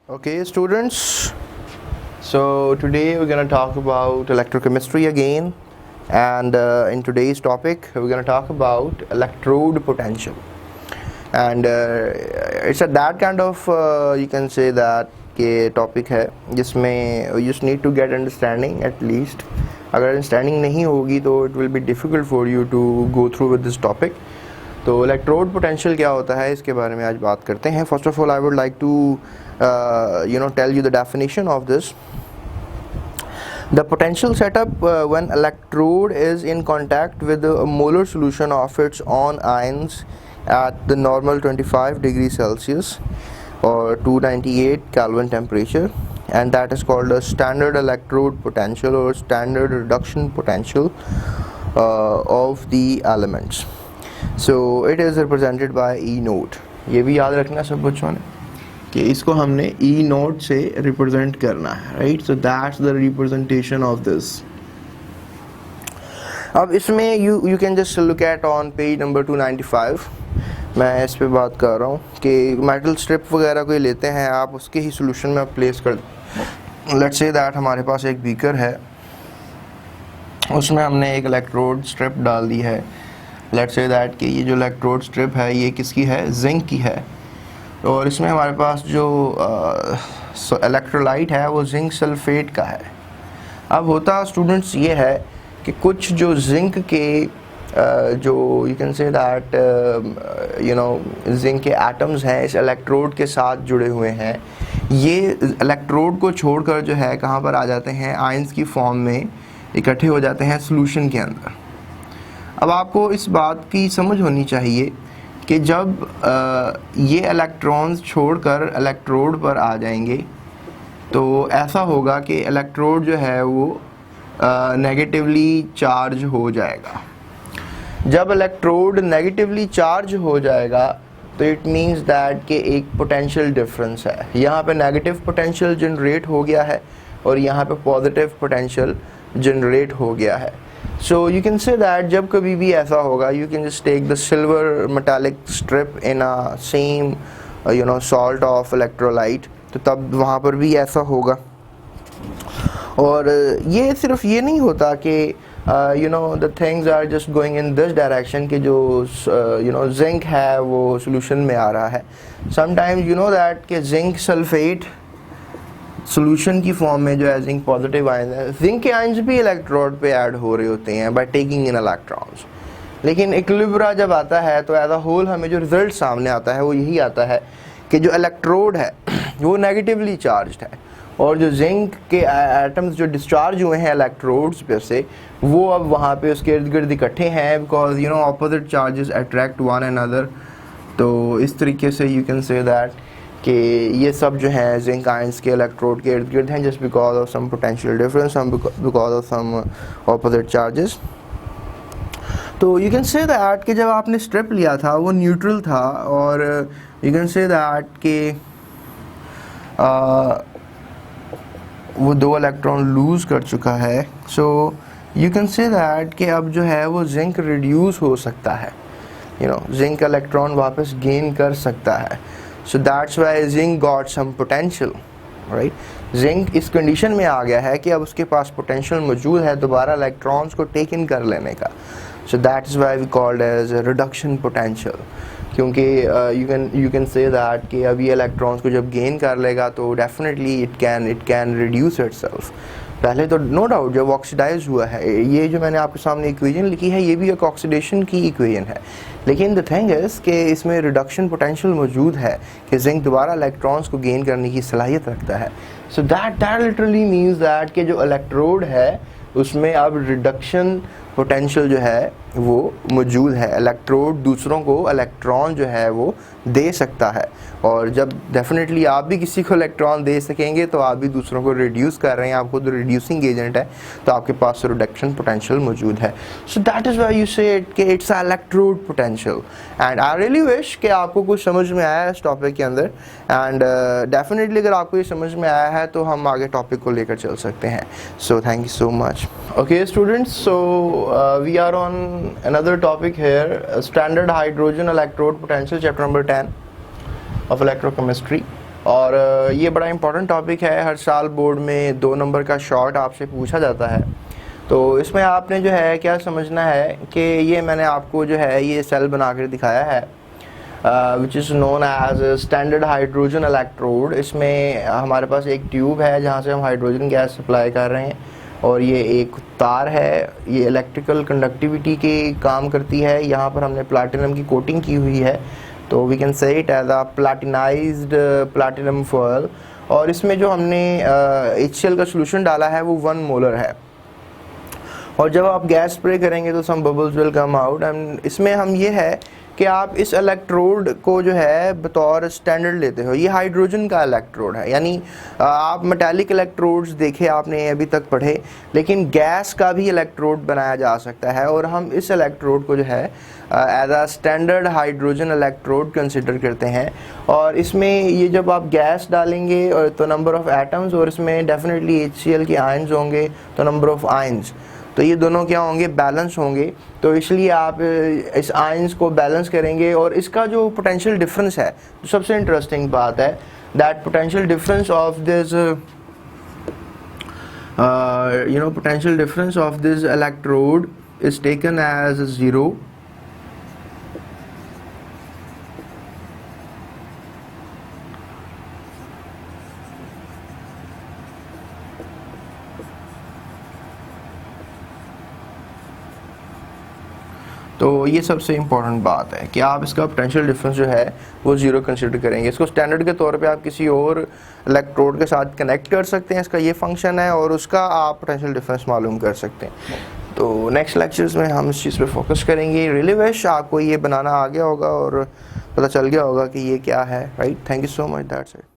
Okay, students. So today we're going to talk about electrochemistry again, and in today's topic we're going to talk about electrode potential. And it's a that kind of you can say that के topic है जिसमें you just need to get understanding at least. अगर understanding नहीं होगी तो it will be difficult for you to go through with this topic. तो electrode potential क्या होता है इसके बारे में आज बात करते हैं. First of all I would like to tell you the definition of this. The potential setup when electrode is in contact with a molar solution of its own ions at the normal 25 degrees Celsius or 298 Kelvin temperature, and that is called a standard electrode potential or standard reduction potential of the elements. So it is represented by E note. ये भी याद रखना सब बच्चों ने कि इसको हमने E नोट से रिप्रेजेंट करना है, right. So that's the representation of this. अब इसमें you can just look at on page number 295. मैं इस पे बात कर रहा हूँ कि मेटल स्ट्रिप वगैरह कोई लेते हैं आप, उसके ही सोल्यूशन में आप प्लेस कर. लेट्स से दैट हमारे पास एक बीकर है, उसमें हमने एक इलेक्ट्रोड स्ट्रिप डाल दी है. लेट्स से दैट कि ये जो इलेक्ट्रोड स्ट्रिप है ये किसकी है, जिंक की है, और इसमें हमारे पास जो इलेक्ट्रोलाइट है वो जिंक सल्फेट का है. अब होता स्टूडेंट्स ये है कि कुछ जो जिंक के जो you can say that zinc के एटम्स हैं इस इलेक्ट्रोड के साथ जुड़े हुए हैं, ये इलेक्ट्रोड को छोड़कर जो है कहाँ पर आ जाते हैं, आयंस की फॉर्म में इकट्ठे हो जाते हैं सॉल्यूशन के अंदर. अब आपको इस बात की समझ होनी चाहिए कि जब ये इलेक्ट्रॉन्स छोड़कर इलेक्ट्रोड पर आ जाएंगे तो ऐसा होगा कि इलेक्ट्रोड जो है वो नेगेटिवली चार्ज हो जाएगा. जब इलेक्ट्रोड नेगेटिवली चार्ज हो जाएगा तो इट मींस दैट कि एक पोटेंशियल डिफरेंस है. यहाँ पे नेगेटिव पोटेंशियल जनरेट हो गया है और यहाँ पे पॉजिटिव पोटेंशियल जनरेट हो गया है. So you can say that जब कभी भी ऐसा होगा, you can just take the silver metallic strip in a same salt of electrolyte, तो तब वहाँ पर भी ऐसा होगा. और ये सिर्फ ये नहीं होता कि the things are just going in this direction कि जो zinc है वो solution में आ रहा है. Sometimes you know that कि zinc sulfate सोल्यूशन की फॉर्म में जो है जिंक पॉजिटिव आयन है, जिंक के आयन्स भी इलेक्ट्रोड पे ऐड हो रहे होते हैं बाय टेकिंग इन इलेक्ट्रॉन्स. लेकिन इक्विलिब्रियम जब आता है तो एज अ होल हमें जो रिजल्ट सामने आता है वो यही आता है कि जो इलेक्ट्रोड है वो नेगेटिवली चार्ज्ड है और जो जिंक के एटम्स जो डिस्चार्ज हुए हैं इलेक्ट्रोड्स पे से वो अब वहाँ पे उसके इर्द गिर्द इकट्ठे हैं because opposite charges attract one another. तो इस तरीके से यू कैन से दैट कि ये सब जो है जिंक आयंस के इलेक्ट्रोड के इर्द गिर्द हैं just because of some potential difference, because of some opposite charges. तो यू कैन से दैट कि जब आपने स्ट्रिप लिया था वो न्यूट्रल था और यू कैन से दैट कि वो 2 इलेक्ट्रॉन लूज कर चुका है. So you can say that कि अब जो है वो जिंक रिड्यूस हो सकता है, जिंक इलेक्ट्रॉन वापस गेन कर सकता है. So that's why zinc got some potential, right? Zinc इस कंडीशन में आ गया है कि अब उसके पास पोटेंशियल मौजूद है दोबारा इलेक्ट्रॉन्स को टेक इन कर लेने का. So that is why we called as a reduction potential, क्योंकि you can say that कि अब ये इलेक्ट्रॉन्स को जब गेन कर लेगा तो definitely it can reduce itself. पहले तो नो डाउट जब ऑक्सीडाइज हुआ है, ये जो मैंने आपके सामने इक्वेशन लिखी है ये भी एक ऑक्सीडेशन की इक्वेशन है, लेकिन द थिंग इज कि इसमें रिडक्शन पोटेंशियल मौजूद है कि जिंक दोबारा इलेक्ट्रॉन्स को गेन करने की सलाहियत रखता है. So that literally means that कि जो इलेक्ट्रोड है उसमें अब रिडक्शन पोटेंशियल जो है वो मौजूद है. इलेक्ट्रोड दूसरों को इलेक्ट्रॉन जो है वो दे सकता है और जब डेफिनेटली आप भी किसी को इलेक्ट्रॉन दे सकेंगे तो आप भी दूसरों को रिड्यूस कर रहे हैं, आप खुद रिड्यूसिंग एजेंट है तो आपके पास रिडक्शन पोटेंशियल मौजूद है. So that is why you से कि it's a electrode potential. And I really wish कि आपको कुछ समझ में आया है इस टॉपिक के अंदर. एंड डेफिनेटली अगर आपको ये समझ में आया है तो हम आगे टॉपिक को लेकर चल सकते हैं. So thank you so much. Okay students, so we are on another topic here, standard hydrogen electrode potential, chapter number 10 of electrochemistry. और ये बड़ा इंपॉर्टेंट टॉपिक है, हर साल बोर्ड में 2 नंबर का शॉर्ट आपसे पूछा जाता है। तो इसमें आपने जो है क्या समझना है कि ये मैंने आपको जो है ये सेल बना कर दिखाया है which is known as standard hydrogen electrode. इसमें हमारे पास एक ट्यूब है जहाँ से हम हाइड्रोजन गैस सप्लाई कर रहे हैं, और ये एक तार है, ये इलेक्ट्रिकल कंडक्टिविटी के काम करती है। यहाँ पर हमने प्लैटिनम की कोटिंग की हुई है, तो we can say it as a platinised platinum foil. और इसमें जो हमने HCl का सोल्यूशन डाला है वो 1 मोलर है, और जब आप गैस स्प्रे करेंगे तो some bubbles will come out. And इसमें हम ये है कि आप इस इलेक्ट्रोड को जो है बतौर स्टैंडर्ड लेते हो। ये हाइड्रोजन का इलेक्ट्रोड है, यानी आप मेटालिक इलेक्ट्रोड्स देखे आपने अभी तक पढ़े, लेकिन गैस का भी इलेक्ट्रोड बनाया जा सकता है, और हम इस इलेक्ट्रोड को जो है as a standard hydrogen electrode consider करते हैं। और इसमें ये जब आप गैस डालेंगे और तो नंबर ऑफ एटम्स, और इसमें डेफिनेटली HCl के आयंस होंगे तो नंबर ऑफ आयंस, तो ये दोनों क्या होंगे, बैलेंस होंगे। तो इसलिए आप इस आयंस को बैलेंस करेंगे। और इसका जो पोटेंशियल डिफरेंस है, जो सबसे इंटरेस्टिंग बात है, that potential difference of this potential difference of this electrode is taken as 0। तो ये सबसे इम्पॉर्टेंट बात है कि आप इसका पोटेंशियल डिफरेंस जो है वो 0 कंसिडर करेंगे। इसको स्टैंडर्ड के तौर पे आप किसी और इलेक्ट्रोड के साथ कनेक्ट कर सकते हैं, इसका ये फंक्शन है, और उसका आप पोटेंशियल डिफरेंस मालूम कर सकते हैं। तो नेक्स्ट लेक्चर्स में हम इस चीज़ पे फोकस करेंगे। रियली विश आपको ये बनाना आ गया होगा और पता चल गया होगा कि ये क्या है, right. Thank you so much, that's it.